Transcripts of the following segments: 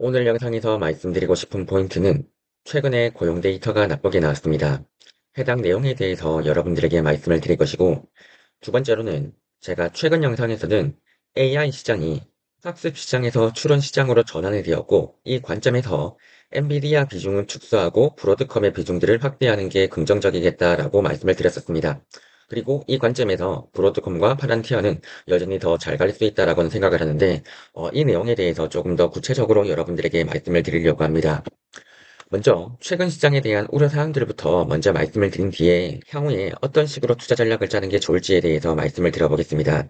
오늘 영상에서 말씀드리고 싶은 포인트는 최근에 고용 데이터가 나쁘게 나왔습니다. 해당 내용에 대해서 여러분들에게 말씀을 드릴 것이고, 두 번째로는 제가 최근 영상에서는 AI 시장이 학습 시장에서 추론 시장으로 전환이 되었고, 이 관점에서 엔비디아 비중을 축소하고 브로드컴의 비중들을 확대하는 게 긍정적이겠다라고 말씀을 드렸었습니다. 그리고 이 관점에서 브로드컴과 파란티어는 여전히 더 잘 갈 수 있다라고는 생각을 하는데, 이 내용에 대해서 조금 더 구체적으로 여러분들에게 말씀을 드리려고 합니다. 먼저 최근 시장에 대한 우려 사항들부터 먼저 말씀을 드린 뒤에 향후에 어떤 식으로 투자 전략을 짜는 게 좋을지에 대해서 말씀을 드려보겠습니다.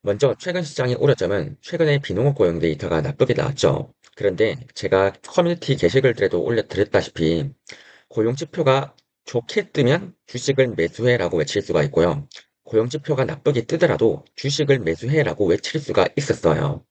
먼저 최근 시장의 우려점은 최근에 비농업 고용 데이터가 나쁘게 나왔죠. 그런데 제가 커뮤니티 게시글들에도 올려드렸다시피 고용지표가 좋게 뜨면 주식을 매수해라고 외칠 수가 있고요. 고용지표가 나쁘게 뜨더라도 주식을 매수해라고 외칠 수가 있었어요.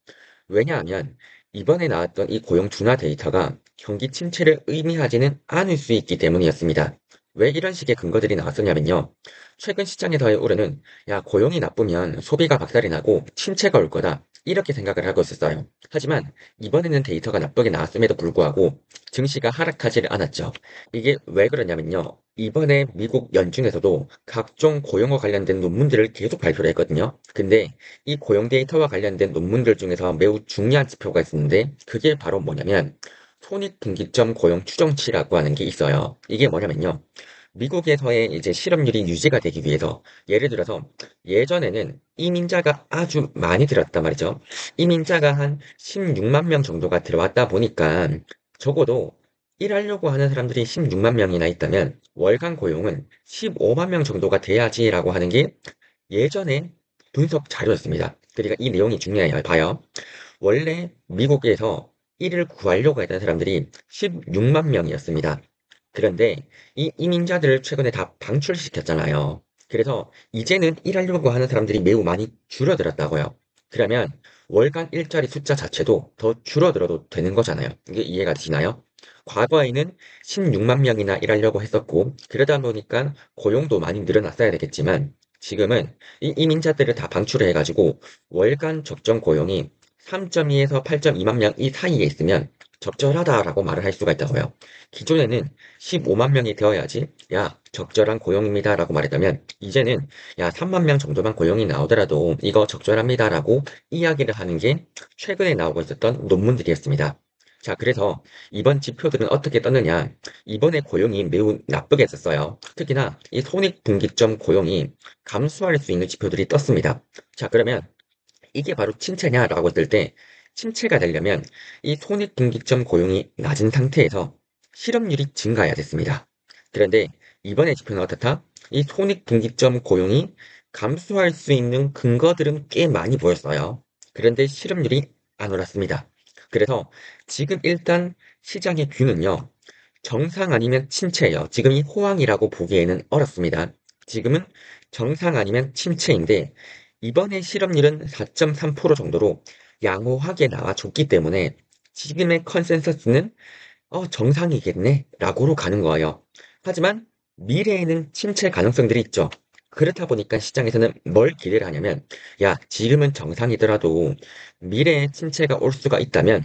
왜냐하면 이번에 나왔던 이 고용 둔화 데이터가 경기 침체를 의미하지는 않을 수 있기 때문이었습니다. 왜 이런 식의 근거들이 나왔었냐면요. 최근 시장에서의 우려는 야, 고용이 나쁘면 소비가 박살이 나고 침체가 올 거다. 이렇게 생각을 하고 있었어요. 하지만 이번에는 데이터가 나쁘게 나왔음에도 불구하고 증시가 하락하지를 않았죠. 이게 왜 그러냐면요. 이번에 미국 연준에서도 각종 고용과 관련된 논문들을 계속 발표를 했거든요. 근데 이 고용 데이터와 관련된 논문들 중에서 매우 중요한 지표가 있었는데 그게 바로 뭐냐면 손익분기점 고용 추정치라고 하는 게 있어요. 이게 뭐냐면요. 미국에서의 이제 실업률이 유지가 되기 위해서 예를 들어서 예전에는 이민자가 아주 많이 들어왔단 말이죠. 이민자가 한 16만 명 정도가 들어왔다 보니까 적어도 일하려고 하는 사람들이 16만 명이나 있다면 월간 고용은 15만 명 정도가 돼야지라고 하는 게 예전에 분석 자료였습니다. 그러니까 이 내용이 중요해요. 봐요. 원래 미국에서 일을 구하려고 했던 사람들이 16만 명이었습니다. 그런데 이 이민자들을 최근에 다 방출시켰잖아요. 그래서 이제는 일하려고 하는 사람들이 매우 많이 줄어들었다고요. 그러면 월간 일자리 숫자 자체도 더 줄어들어도 되는 거잖아요. 이게 이해가 되시나요? 과거에는 16만 명이나 일하려고 했었고, 그러다 보니까 고용도 많이 늘어났어야 되겠지만, 지금은 이 이민자들을 다 방출을 해가지고 월간 적정 고용이 3.2에서 8.2만 명 이 사이에 있으면 적절하다라고 말을 할 수가 있다고요. 기존에는 15만 명이 되어야지 야 적절한 고용입니다라고 말했다면 이제는 야 3만 명 정도만 고용이 나오더라도 이거 적절합니다라고 이야기를 하는 게 최근에 나오고 있었던 논문들이었습니다. 자, 그래서 이번 지표들은 어떻게 떴느냐? 이번에 고용이 매우 나쁘게 했었어요. 특히나 이 손익분기점 고용이 감소할 수 있는 지표들이 떴습니다. 자, 그러면 이게 바로 침체냐라고 했을 때 침체가 되려면 이 손익분기점 고용이 낮은 상태에서 실업률이 증가해야 됐습니다. 그런데 이번에 지표는 어떻다? 이 손익분기점 고용이 감소할 수 있는 근거들은 꽤 많이 보였어요. 그런데 실업률이 안 올랐습니다. 그래서 지금 일단 시장의 뷰는요. 정상 아니면 침체예요. 지금 이 호황이라고 보기에는 어렵습니다. 지금은 정상 아니면 침체인데 이번에 실업률은 4.3% 정도로 양호하게 나와줬기 때문에 지금의 컨센서스는 정상이겠네 라고로 가는 거예요. 하지만 미래에는 침체 가능성들이 있죠. 그렇다 보니까 시장에서는 뭘 기대를 하냐면 야 지금은 정상이더라도 미래에 침체가 올 수가 있다면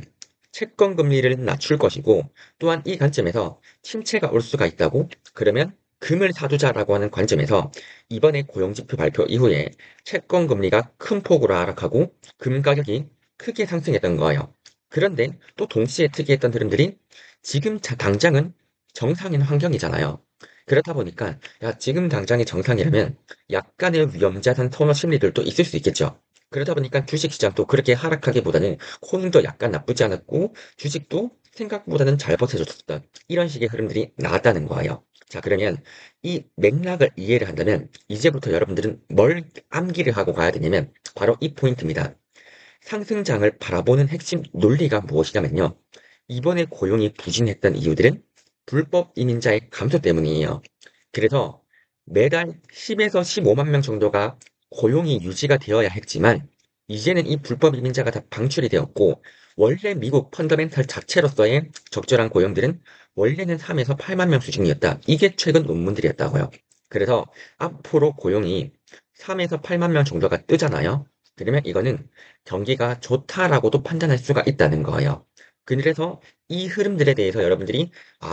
채권 금리를 낮출 것이고 또한 이 관점에서 침체가 올 수가 있다고 그러면 금을 사두자라고 하는 관점에서 이번에 고용지표 발표 이후에 채권 금리가 큰 폭으로 하락하고 금 가격이 크게 상승했던 거예요. 그런데 또 동시에 특이했던 흐름들이 지금 당장은 정상인 환경이잖아요. 그렇다 보니까 야 지금 당장이 정상이라면 약간의 위험자산 선호 심리들도 있을 수 있겠죠. 그러다 보니까 주식시장도 그렇게 하락하기보다는 코인도 약간 나쁘지 않았고 주식도 생각보다는 잘 버텨줬었던 이런 식의 흐름들이 나왔다는 거예요. 자, 그러면 이 맥락을 이해를 한다면 이제부터 여러분들은 뭘 암기를 하고 가야 되냐면 바로 이 포인트입니다. 상승장을 바라보는 핵심 논리가 무엇이냐면요. 이번에 고용이 부진했던 이유들은 불법 이민자의 감소 때문이에요. 그래서 매달 10에서 15만 명 정도가 고용이 유지가 되어야 했지만 이제는 이 불법 이민자가 다 방출이 되었고 원래 미국 펀더멘탈 자체로서의 적절한 고용들은 원래는 3에서 8만 명 수준이었다. 이게 최근 논문들이었다고요. 그래서 앞으로 고용이 3에서 8만 명 정도가 뜨잖아요. 그러면 이거는 경기가 좋다라고도 판단할 수가 있다는 거예요. 그래서 이 흐름들에 대해서 여러분들이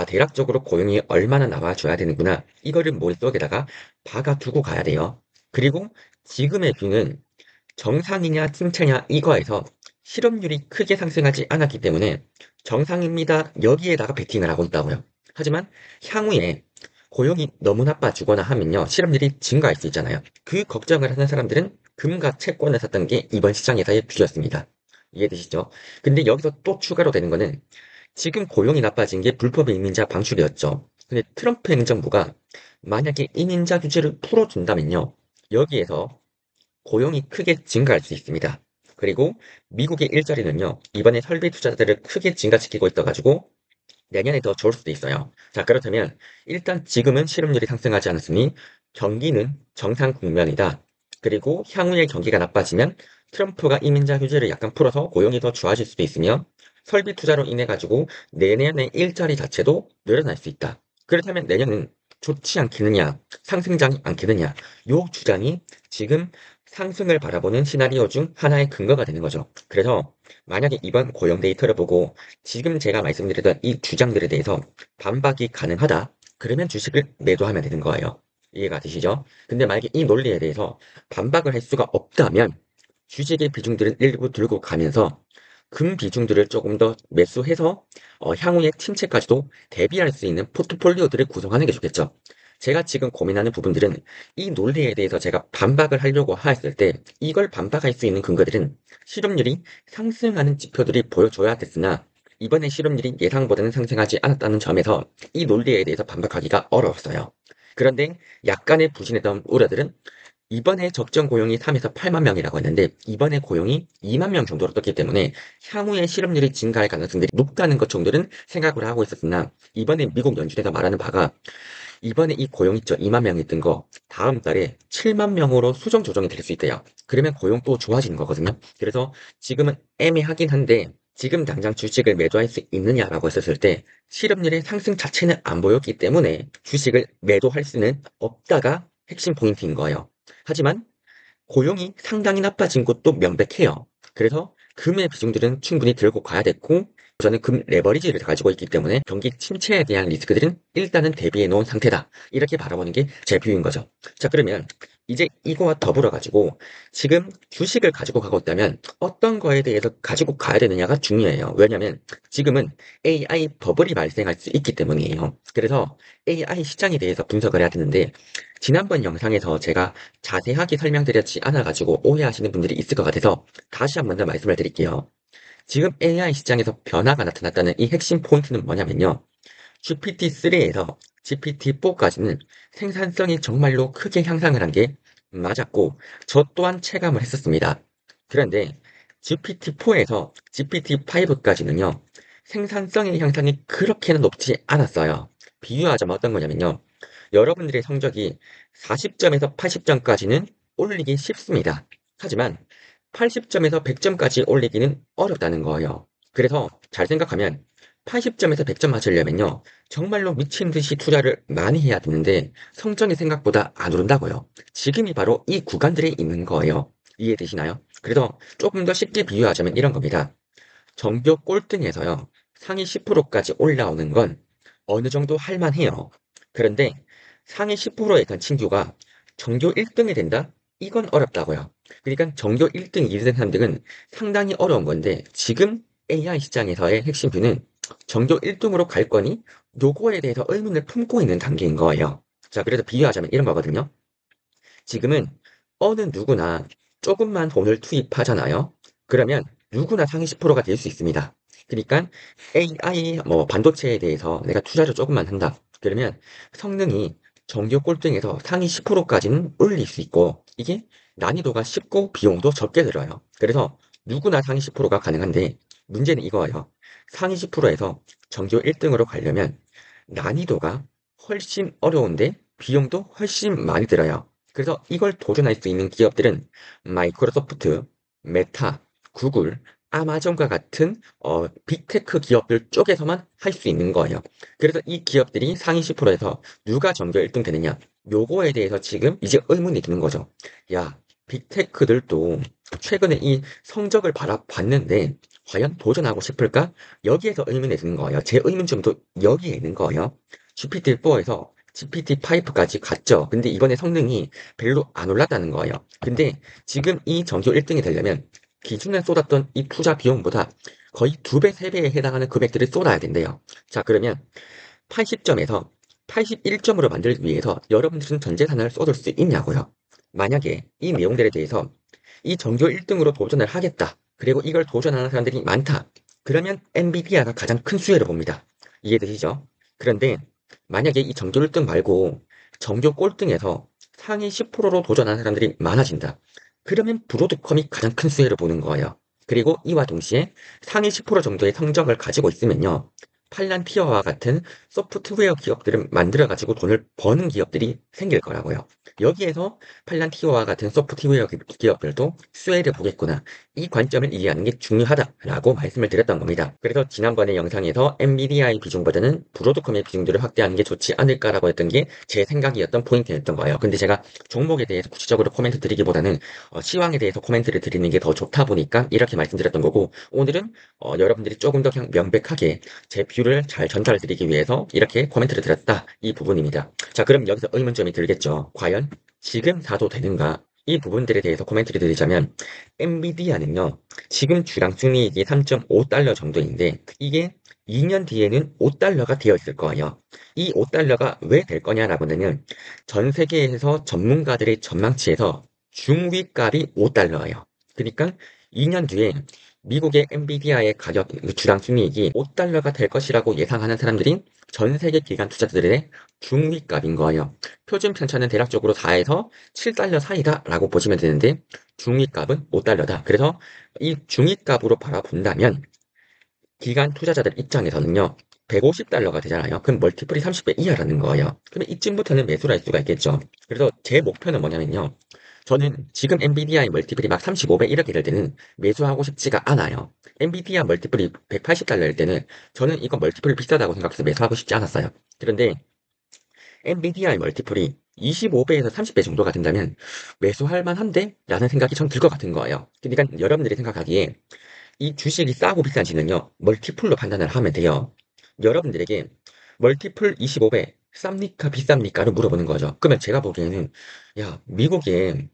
대략적으로 고용이 얼마나 나와줘야 되는구나. 이거를 머릿속에다가 박아두고 가야 돼요. 그리고 지금의 뷰는 정상이냐 침체냐 이거에서 실업률이 크게 상승하지 않았기 때문에 정상입니다. 여기에다가 베팅을 하고 있다고요. 하지만 향후에 고용이 너무 나빠지거나 하면요. 실업률이 증가할 수 있잖아요. 그 걱정을 하는 사람들은 금과 채권을 샀던 게 이번 시장에서의 뷰였습니다. 이해되시죠? 근데 여기서 또 추가로 되는 거는 지금 고용이 나빠진 게 불법 이민자 방출이었죠. 근데 트럼프 행정부가 만약에 이민자 규제를 풀어준다면요. 여기에서 고용이 크게 증가할 수 있습니다. 그리고 미국의 일자리는요, 이번에 설비 투자자들을 크게 증가시키고 있어가지고 내년에 더 좋을 수도 있어요. 자, 그렇다면 일단 지금은 실업률이 상승하지 않았으니 경기는 정상 국면이다. 그리고 향후에 경기가 나빠지면 트럼프가 이민자 규제를 약간 풀어서 고용이 더 좋아질 수도 있으며 설비 투자로 인해 가지고 내년에 일자리 자체도 늘어날 수 있다. 그렇다면 내년은 좋지 않겠느냐, 상승장이 않겠느냐, 요 주장이 지금 상승을 바라보는 시나리오 중 하나의 근거가 되는 거죠. 그래서 만약에 이번 고용 데이터를 보고 지금 제가 말씀드렸던 이 주장들에 대해서 반박이 가능하다. 그러면 주식을 매도하면 되는 거예요. 이해가 되시죠? 근데 만약에 이 논리에 대해서 반박을 할 수가 없다면 주식의 비중들은 일부 들고 가면서 금 비중들을 조금 더 매수해서 향후의 침체까지도 대비할 수 있는 포트폴리오들을 구성하는 게 좋겠죠. 제가 지금 고민하는 부분들은 이 논리에 대해서 제가 반박을 하려고 했을 때 이걸 반박할 수 있는 근거들은 실업률이 상승하는 지표들이 보여줘야 됐으나 이번에 실업률이 예상보다는 상승하지 않았다는 점에서 이 논리에 대해서 반박하기가 어려웠어요. 그런데 약간의 부진했던 우려들은 이번에 적정 고용이 3에서 8만 명이라고 했는데 이번에 고용이 2만 명 정도로 떴기 때문에 향후에 실업률이 증가할 가능성들이 높다는 것 정도는 생각을 하고 있었으나 이번에 미국 연준에서 말하는 바가 이번에 이 고용 있죠. 2만 명이 뜬 거 다음 달에 7만 명으로 수정 조정이 될 수 있대요. 그러면 고용 또 좋아지는 거거든요. 그래서 지금은 애매하긴 한데 지금 당장 주식을 매도할 수 있느냐라고 했었을 때 실업률의 상승 자체는 안 보였기 때문에 주식을 매도할 수는 없다가 핵심 포인트인 거예요. 하지만 고용이 상당히 나빠진 것도 명백해요. 그래서 금의 비중들은 충분히 들고 가야 됐고 저는 금 레버리지를 가지고 있기 때문에 경기 침체에 대한 리스크들은 일단은 대비해 놓은 상태다. 이렇게 바라보는 게 제 뷰인 거죠. 자, 그러면 이제 이거와 더불어 가지고 지금 주식을 가지고 가고 있다면 어떤 거에 대해서 가지고 가야 되느냐가 중요해요. 왜냐하면 지금은 AI 버블이 발생할 수 있기 때문이에요. 그래서 AI 시장에 대해서 분석을 해야 되는데 지난번 영상에서 제가 자세하게 설명드렸지 않아가지고 오해하시는 분들이 있을 것 같아서 다시 한 번 더 말씀을 드릴게요. 지금 AI 시장에서 변화가 나타났다는 이 핵심 포인트는 뭐냐면요. GPT-3에서 GPT-4까지는 생산성이 정말로 크게 향상을 한 게 맞았고, 저 또한 체감을 했었습니다. 그런데 GPT-4에서 GPT-5까지는요, 생산성의 향상이 그렇게는 높지 않았어요. 비유하자면 어떤 거냐면요. 여러분들의 성적이 40점에서 80점까지는 올리기 쉽습니다. 하지만 80점에서 100점까지 올리기는 어렵다는 거예요. 그래서 잘 생각하면 80점에서 100점 맞으려면요. 정말로 미친 듯이 투자를 많이 해야 되는데 성적이 생각보다 안 오른다고요. 지금이 바로 이 구간들에 있는 거예요. 이해되시나요? 그래서 조금 더 쉽게 비유하자면 이런 겁니다. 전교 꼴등에서요. 상위 10%까지 올라오는 건 어느 정도 할만해요. 그런데 상위 10%에 든 친구가 전교 1등이 된다? 이건 어렵다고요. 그러니까 전교 1등, 2등, 3등은 상당히 어려운 건데 지금 AI 시장에서의 핵심 뷰는 전교 1등으로 갈 거니 요거에 대해서 의문을 품고 있는 단계인 거예요. 자, 그래서 비유하자면 이런 거거든요. 지금은 어느 누구나 조금만 돈을 투입하잖아요. 그러면 누구나 상위 10%가 될 수 있습니다. 그러니까 AI 반도체에 대해서 내가 투자를 조금만 한다. 그러면 성능이 전교 꼴등에서 상위 10%까지는 올릴 수 있고 이게 난이도가 쉽고 비용도 적게 들어요. 그래서 누구나 상위 10%가 가능한데 문제는 이거예요. 상위 10%에서 전교 1등으로 가려면 난이도가 훨씬 어려운데 비용도 훨씬 많이 들어요. 그래서 이걸 도전할 수 있는 기업들은 마이크로소프트, 메타, 구글, 아마존과 같은 빅테크 기업들 쪽에서만 할 수 있는 거예요. 그래서 이 기업들이 상위 10%에서 누가 전교 1등 되느냐? 요거에 대해서 지금 이제 의문이 드는 거죠. 야, 빅테크들도 최근에 이 성적을 봤는데 과연 도전하고 싶을까? 여기에서 의문이 드는 거예요. 제 의문점도 여기에 있는 거예요. GPT-4에서 GPT-5까지 갔죠. 근데 이번에 성능이 별로 안 올랐다는 거예요. 근데 지금 이 전교 1등이 되려면 기존에 쏟았던 이 투자 비용보다 거의 2배, 3배에 해당하는 금액들을 쏟아야 된대요. 자, 그러면 80점에서 81점으로 만들기 위해서 여러분들은 전 재산을 쏟을 수 있냐고요. 만약에 이 내용들에 대해서 이 전교 1등으로 도전을 하겠다. 그리고 이걸 도전하는 사람들이 많다. 그러면 엔비디아가 가장 큰 수혜를 봅니다. 이해되시죠? 그런데 만약에 이 전교 1등 말고 전교 꼴등에서 상위 10%로 도전하는 사람들이 많아진다. 그러면 브로드컴이 가장 큰 수혜를 보는 거예요. 그리고 이와 동시에 상위 10% 정도의 성적을 가지고 있으면요. 팔란티어와 같은 소프트웨어 기업들을 만들어가지고 돈을 버는 기업들이 생길 거라고요. 여기에서 팔란티어와 같은 소프트웨어 기업들도 수혜를 보겠구나. 이 관점을 이해하는 게 중요하다라고 말씀을 드렸던 겁니다. 그래서 지난번에 영상에서 엔비디아의 비중보다는 브로드컴의 비중들을 확대하는 게 좋지 않을까라고 했던 게 제 생각이었던 포인트였던 거예요. 근데 제가 종목에 대해서 구체적으로 코멘트 드리기보다는 시황에 대해서 코멘트를 드리는 게 더 좋다 보니까 이렇게 말씀드렸던 거고, 오늘은 여러분들이 조금 더 그냥 명백하게 제 뷰를 잘 전달드리기 위해서 이렇게 코멘트를 드렸다. 이 부분입니다. 자, 그럼 여기서 의문점이 들겠죠. 과연 지금 사도 되는가? 이 부분들에 대해서 코멘트를 드리자면, 엔비디아는요, 지금 주당 순이익이 3.5달러 정도인데, 이게 2년 뒤에는 5달러가 되어 있을 거예요. 이 5달러가 왜 될 거냐라고 하면, 전 세계에서 전문가들의 전망치에서 중위값이 5달러예요. 그러니까 2년 뒤에 미국의 엔비디아의 가격, 주당 순이익이 5달러가 될 것이라고 예상하는 사람들이 전 세계 기관 투자자들의 중위값인 거예요. 표준 편차는 대략적으로 4에서 7달러 사이다라고 보시면 되는데 중위값은 5달러다. 그래서 이 중위값으로 바라본다면 기관 투자자들 입장에서는요. 150달러가 되잖아요. 그럼 멀티플이 30배 이하라는 거예요. 그러면 이쯤부터는 매수를 할 수가 있겠죠. 그래서 제 목표는 뭐냐면요. 저는 지금 엔비디아의 멀티플이 막 35배 이렇게 될 때는 매수하고 싶지가 않아요. 엔비디아 멀티플이 180달러일 때는 저는 이거 멀티플이 비싸다고 생각해서 매수하고 싶지 않았어요. 그런데 엔비디아의 멀티플이 25배에서 30배 정도가 된다면 매수할 만한데? 라는 생각이 전 들 것 같은 거예요. 그러니까 여러분들이 생각하기에 이 주식이 싸고 비싼지는요, 멀티플로 판단을 하면 돼요. 여러분들에게 멀티플 25배 쌉니까 비쌉니까를 물어보는 거죠. 그러면 제가 보기에는 야, 미국에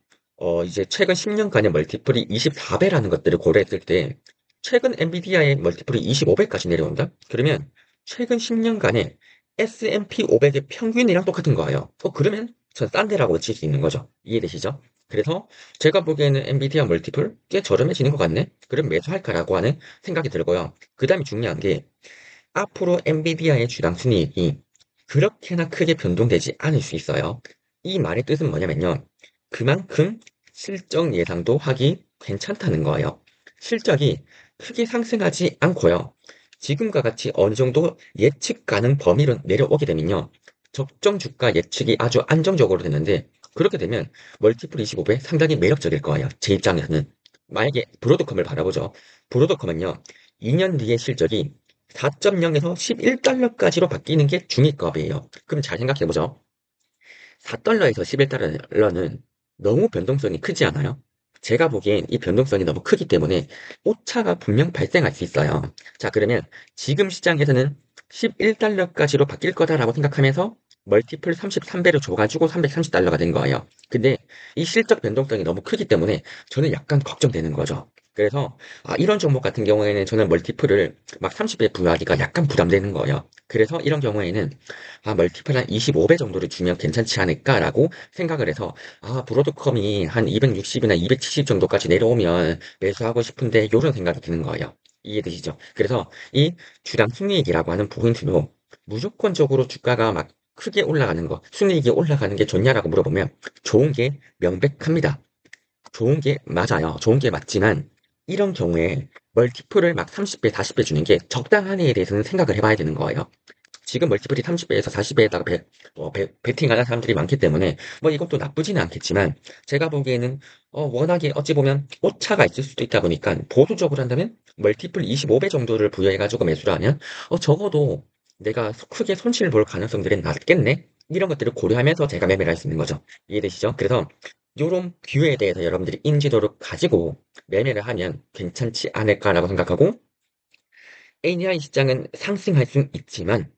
이제 최근 10년간의 멀티플이 24배라는 것들을 고려했을 때 최근 엔비디아의 멀티플이 25배까지 내려온다? 그러면 최근 10년간의 S&P 500의 평균이랑 똑같은 거예요. 그러면 전 싼 데라고 칠 수 있는 거죠. 이해되시죠? 그래서 제가 보기에는 엔비디아 멀티플 꽤 저렴해지는 것 같네? 그럼 매수할까라고 하는 생각이 들고요. 그 다음에 중요한 게 앞으로 엔비디아의 주당 순이익이 그렇게나 크게 변동되지 않을 수 있어요. 이 말의 뜻은 뭐냐면요. 그만큼 실적 예상도 하기 괜찮다는 거예요. 실적이 크게 상승하지 않고요. 지금과 같이 어느 정도 예측 가능 범위로 내려오게 되면요. 적정 주가 예측이 아주 안정적으로 되는데 그렇게 되면 멀티플 25배 상당히 매력적일 거예요. 제 입장에서는. 만약에 브로드컴을 바라보죠. 브로드컴은요. 2년 뒤의 실적이 4.0에서 11달러까지로 바뀌는 게 중위급이에요. 그럼 잘 생각해보죠. 4달러에서 11달러는 너무 변동성이 크지 않아요? 제가 보기엔 이 변동성이 너무 크기 때문에 오차가 분명 발생할 수 있어요. 자, 그러면 지금 시장에서는 11달러까지로 바뀔 거다라고 생각하면서 멀티플 33배를 줘가지고 330달러가 된 거예요. 근데 이 실적 변동성이 너무 크기 때문에 저는 약간 걱정되는 거죠. 그래서 이런 종목 같은 경우에는 저는 멀티플을 막 30배 부여하기가 약간 부담되는 거예요. 그래서 이런 경우에는 멀티플 한 25배 정도를 주면 괜찮지 않을까라고 생각을 해서 브로드컴이 한 260이나 270 정도까지 내려오면 매수하고 싶은데 이런 생각이 드는 거예요. 이해되시죠? 그래서 이 주당 순이익이라고 하는 포인트로 무조건적으로 주가가 막 크게 올라가는 거, 순이익이 올라가는 게 좋냐라고 물어보면 좋은 게 명백합니다. 좋은 게 맞아요. 좋은 게 맞지만 이런 경우에 멀티플을 막 30배, 40배 주는 게 적당하냐에 대해서는 생각을 해봐야 되는 거예요. 지금 멀티플이 30배에서 40배에다가 베팅하는 사람들이 많기 때문에 뭐 이것도 나쁘지는 않겠지만 제가 보기에는 워낙에 어찌 보면 오차가 있을 수도 있다 보니까 보수적으로 한다면 멀티플 25배 정도를 부여해가지고 매수를 하면 적어도 내가 크게 손실을 볼 가능성들이 낮겠네? 이런 것들을 고려하면서 제가 매매를 할 수 있는 거죠. 이해되시죠? 그래서 요런 뷰에 대해서 여러분들이 인지도를 가지고 매매를 하면 괜찮지 않을까라고 생각하고 AI 시장은 상승할 수 있지만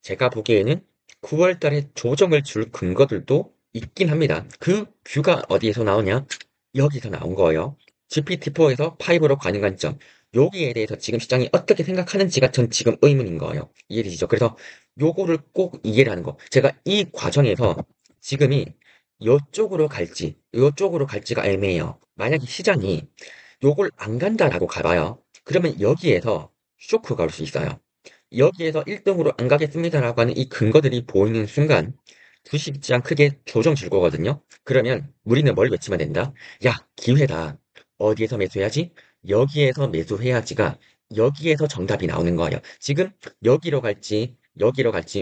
제가 보기에는 9월 달에 조정을 줄 근거들도 있긴 합니다. 그 뷰가 어디에서 나오냐? 여기서 나온 거예요. GPT-4에서 5로 가능한 점. 여기에 대해서 지금 시장이 어떻게 생각하는지가 전 지금 의문인 거예요. 이해되시죠? 그래서 요거를 꼭 이해를 하는 거. 제가 이 과정에서 지금이 요쪽으로 갈지가 애매해요. 만약에 시장이 요걸 안 간다라고 가봐요. 그러면 여기에서 쇼크가 올 수 있어요. 여기에서 1등으로 안 가겠습니다라고 하는 이 근거들이 보이는 순간 주식시장 크게 조정 줄 거거든요. 그러면 우리는 뭘 외치면 된다? 야, 기회다. 어디에서 매수해야지? 여기에서 매수해야지가 여기에서 정답이 나오는 거예요. 지금 여기로 갈지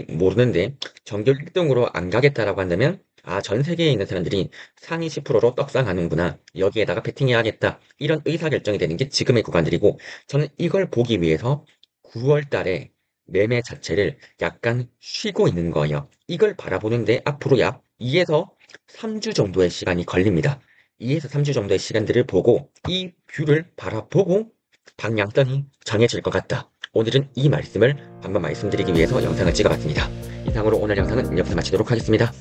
모르는데 정규 1등으로 안 가겠다라고 한다면 전 세계에 있는 사람들이 상위 10%로 떡상하는구나. 여기에다가 베팅해야겠다. 이런 의사결정이 되는 게 지금의 구간들이고 저는 이걸 보기 위해서 9월 달에 매매 자체를 약간 쉬고 있는 거예요. 이걸 바라보는데 앞으로 약 2에서 3주 정도의 시간이 걸립니다. 2에서 3주 정도의 시간들을 보고 이 뷰를 바라보고 방향성이 정해질 것 같다. 오늘은 이 말씀을 한번 말씀드리기 위해서 영상을 찍어봤습니다. 이상으로 오늘 영상은 여기서 마치도록 하겠습니다.